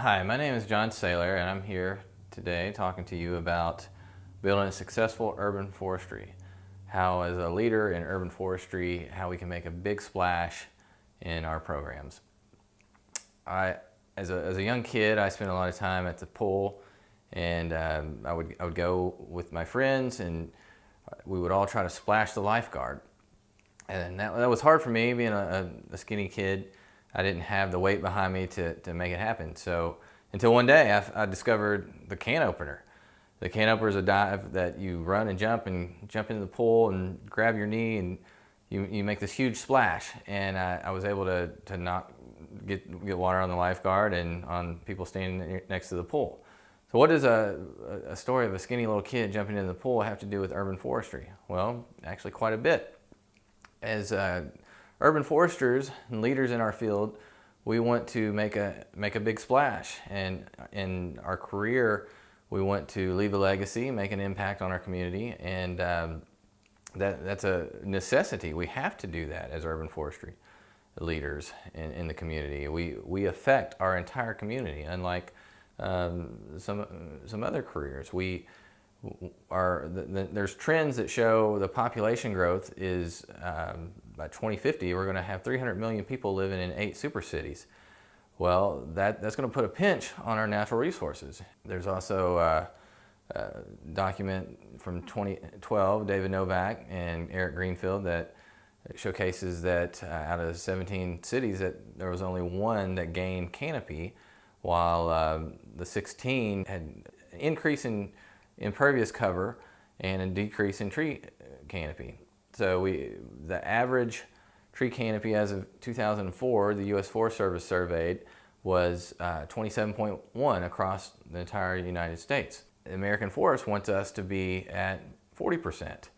Hi, my name is John Saylor, and I'm here today talking to you about building a successful urban forestry. How, as a leader in urban forestry, how we can make a big splash in our programs. As a young kid, I spent a lot of time at the pool, and I would go with my friends, and we would all try to splash the lifeguard. And that was hard for me, being a skinny kid. I didn't have the weight behind me to make it happen. So until one day I discovered the can opener. The can opener is a dive that you run and jump into the pool and grab your knee, and you make this huge splash. And I was able to not get water on the lifeguard and on people standing next to the pool. So what does a story of a skinny little kid jumping into the pool have to do with urban forestry? Well, actually quite a bit. As urban foresters and leaders in our field, we want to make a big splash, and in our career we want to leave a legacy, make an impact on our community, and that's a necessity. We have to do that as urban forestry leaders in the community. We affect our entire community, unlike some other careers. There's trends that show the population growth is by 2050 we're going to have 300 million people living in 8 super cities. Well, that's going to put a pinch on our natural resources. There's also a document from 2012, David Novak and Eric Greenfield, that showcases that out of 17 cities that there was only 1 that gained canopy, while the 16 had an increase in impervious cover and a decrease in tree canopy. So the average tree canopy as of 2004, the U.S. Forest Service surveyed, was 27.1 across the entire United States. The American Forest wants us to be at 40%.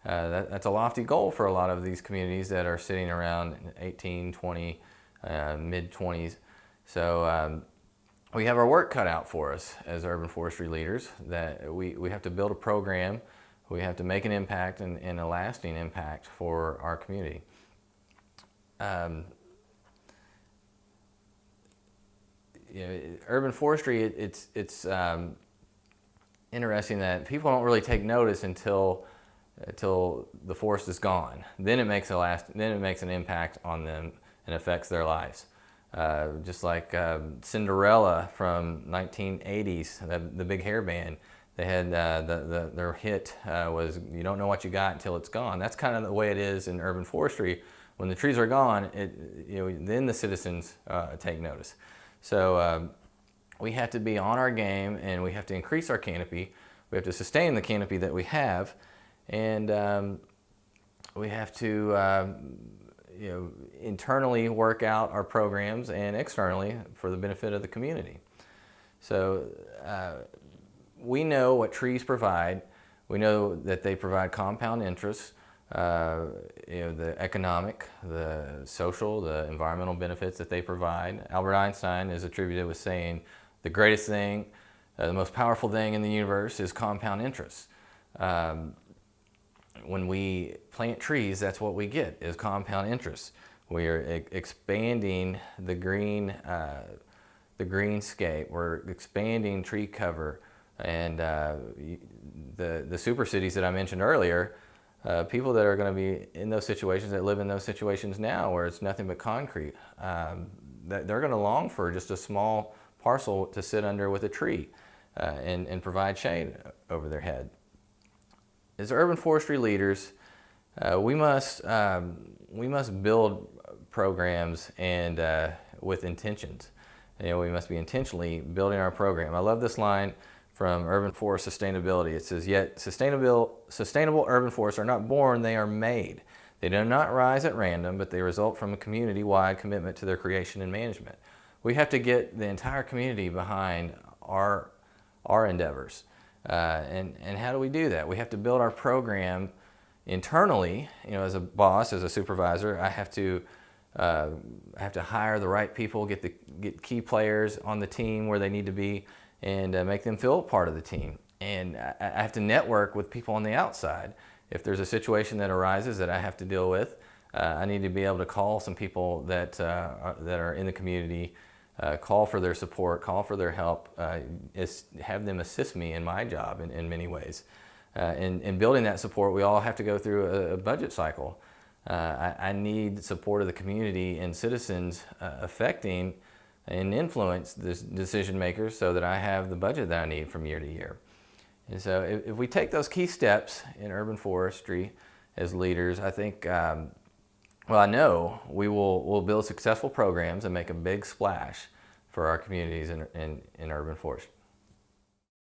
That's a lofty goal for a lot of these communities that are sitting around 18, 20, mid-20s. So we have our work cut out for us as urban forestry leaders, that we have to build a program, we have to make an impact and a lasting impact for our community. Urban forestry, it's interesting that people don't really take notice until the forest is gone. Then it makes an impact on them and affects their lives. Just like Cinderella from 1980s, the big hair band. They had their hit was "You don't know what you got until it's gone." That's kind of the way it is in urban forestry. When the trees are gone, then the citizens take notice. So we have to be on our game, and we have to increase our canopy. We have to sustain the canopy that we have, and we have to internally work out our programs and externally for the benefit of the community. So we know what trees provide. We know that they provide compound interest, the economic, the social, the environmental benefits that they provide. Albert Einstein is attributed with saying the greatest thing, the most powerful thing in the universe is compound interest. When we plant trees, that's what we get, is compound interest. We are expanding the greenscape. We're expanding tree cover, and the super cities that I mentioned earlier. People that are going to be in those situations, that live in those situations now, where it's nothing but concrete, that they're going to long for just a small parcel to sit under with a tree and provide shade over their head. As urban forestry leaders, we must build programs and with intentions. We must be intentionally building our program. I love this line from Urban Forest Sustainability. It says, "Yet sustainable urban forests are not born; they are made. They do not rise at random, but they result from a community-wide commitment to their creation and management." We have to get the entire community behind our endeavors. And how do we do that? We have to build our program internally. As a boss, as a supervisor, I have to hire the right people, get key players on the team where they need to be, and make them feel part of the team. And I have to network with people on the outside. If there's a situation that arises that I have to deal with, I need to be able to call some people that are in the community call for their support, call for their help, have them assist me in my job in many ways. In building that support, we all have to go through a budget cycle. I need support of the community and citizens affecting and influence the decision makers so that I have the budget that I need from year to year. And so if we take those key steps in urban forestry as leaders, I think, I know we'll build successful programs and make a big splash for our communities in urban forestry.